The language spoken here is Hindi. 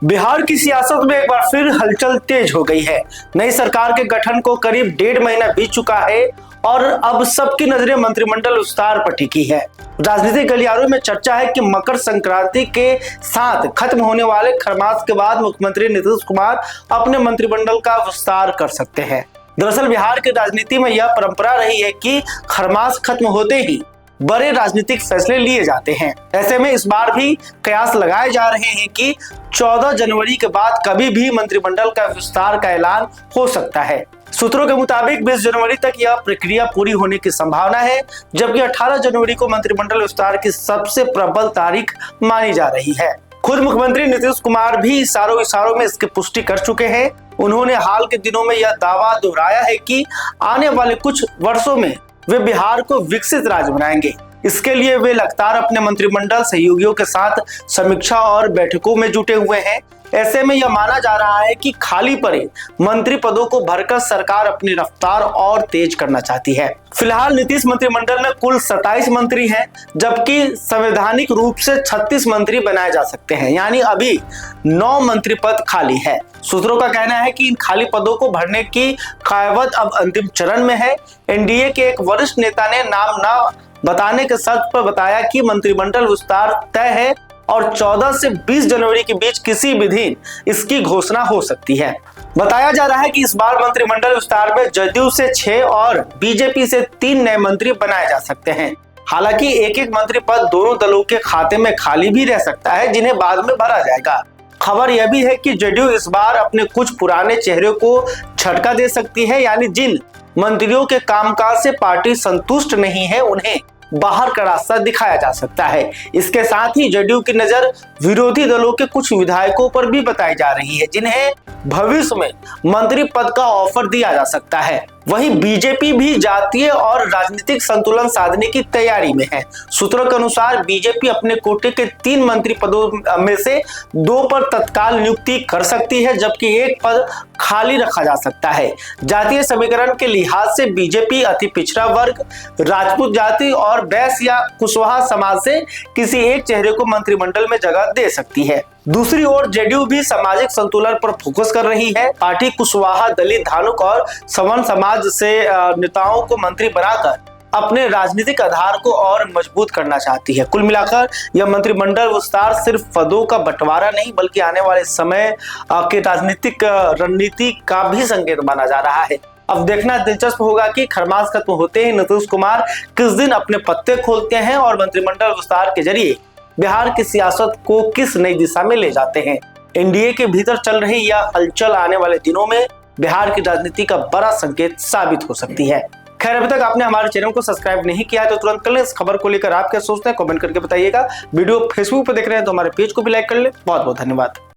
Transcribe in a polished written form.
बिहार की सियासत में एक बार फिर हलचल तेज हो गई है। नई सरकार के गठन को करीब 1.5 महीना बीत चुका है और अब सबकी नजरें मंत्रिमंडल विस्तार पर टिकी है। राजनीतिक गलियारों में चर्चा है कि मकर संक्रांति के साथ खत्म होने वाले खरमास के बाद मुख्यमंत्री नीतीश कुमार अपने मंत्रिमंडल का विस्तार कर सकते हैं। दरअसल बिहार की राजनीति में यह परंपरा रही है कि खरमास खत्म होते ही बड़े राजनीतिक फैसले लिए जाते हैं। ऐसे में इस बार भी कयास लगाए जा रहे हैं कि 14 जनवरी के बाद कभी भी मंत्रिमंडल का विस्तार का ऐलान हो सकता है। सूत्रों के मुताबिक 20 जनवरी तक यह प्रक्रिया पूरी होने की संभावना है, जबकि 18 जनवरी को मंत्रिमंडल विस्तार की सबसे प्रबल तारीख मानी जा रही है। खुद मुख्यमंत्री नीतीश कुमार भी इशारों में इसकी पुष्टि कर चुके हैं। उन्होंने हाल के दिनों में यह दावा दोहराया है कि आने वाले कुछ वर्षों में वे बिहार को विकसित राज्य बनाएंगे। इसके लिए वे लगातार अपने मंत्रिमंडल सहयोगियों के साथ समीक्षा और बैठकों में जुटे हुए हैं। ऐसे में यह माना जा रहा है कि खाली पड़े मंत्री पदों को भरकर सरकार अपनी रफ्तार और तेज करना चाहती है। फिलहाल नीतीश मंत्रिमंडल में कुल 27 मंत्री हैं, जबकि संवैधानिक रूप से 36 मंत्री बनाए जा सकते हैं, यानी अभी 9 मंत्री पद खाली है। सूत्रों का कहना है कि इन खाली पदों को भरने की कायवत अब अंतिम चरण में है। एनडीए के एक वरिष्ठ नेता ने नाम न बताने के शर्त पर बताया कि मंत्रिमंडल विस्तार तय है और 14 से 20 जनवरी के बीच किसी भी दिन इसकी घोषणा हो सकती है। बताया जा रहा है कि इस बार मंत्रिमंडल विस्तार में जदयू से 6 और बीजेपी से 3 नए मंत्री बनाए जा सकते हैं। हालांकि एक मंत्री पद दोनों दलों के खाते में खाली भी रह सकता है, जिन्हें बाद में भरा जाएगा। खबर यह भी है कि जदयू इस बार अपने कुछ पुराने चेहरे को झटका दे सकती है, यानी जिन मंत्रियों के कामकाज से पार्टी संतुष्ट नहीं है उन्हें बाहर का रास्ता दिखाया जा सकता है। इसके साथ ही जदयू की नजर विरोधी दलों के कुछ विधायकों पर भी बताई जा रही है, जिन्हें भविष्य में मंत्री पद का ऑफर दिया जा सकता है। वहीं बीजेपी भी जातीय और राजनीतिक संतुलन साधने की तैयारी में है। सूत्रों के अनुसार बीजेपी अपने कोटे के 3 मंत्री पदों में से 2 पर तत्काल नियुक्ति कर सकती है, जबकि 1 पद खाली रखा जा सकता है। जातीय समीकरण के लिहाज से बीजेपी अति पिछड़ा वर्ग, राजपूत जाति और बैस या कुशवाहा समाज से किसी एक चेहरे को मंत्रिमंडल में जगह दे सकती है। दूसरी ओर जदयू भी सामाजिक संतुलन पर फोकस कर रही है। पार्टी कुशवाहा, दलित, धानुक और सवर्ण समाज से नेताओं को मंत्री बनाकर अपने राजनीतिक आधार को और मजबूत करना चाहती है। कुल मिलाकर यह मंत्रिमंडल विस्तार सिर्फ पदों का बंटवारा नहीं, बल्कि आने वाले समय के राजनीतिक रणनीति का भी संकेत माना जा रहा है। अब देखना दिलचस्प होगा कि खरमास खत्म होते ही नीतीश कुमार किस दिन अपने पत्ते खोलते हैं और मंत्रिमंडल विस्तार के जरिए बिहार की सियासत को किस नई दिशा में ले जाते हैं। एनडीए के भीतर चल रही यह हलचल आने वाले दिनों में बिहार की राजनीति का बड़ा संकेत साबित हो सकती है। खैर, अभी तक आपने हमारे चैनल को सब्सक्राइब नहीं किया है तो तुरंत कर लें। इस खबर को लेकर आप क्या सोचते हैं कमेंट करके बताइएगा। वीडियो फेसबुक पर देख रहे हैं तो हमारे पेज को भी लाइक कर लें। बहुत बहुत धन्यवाद।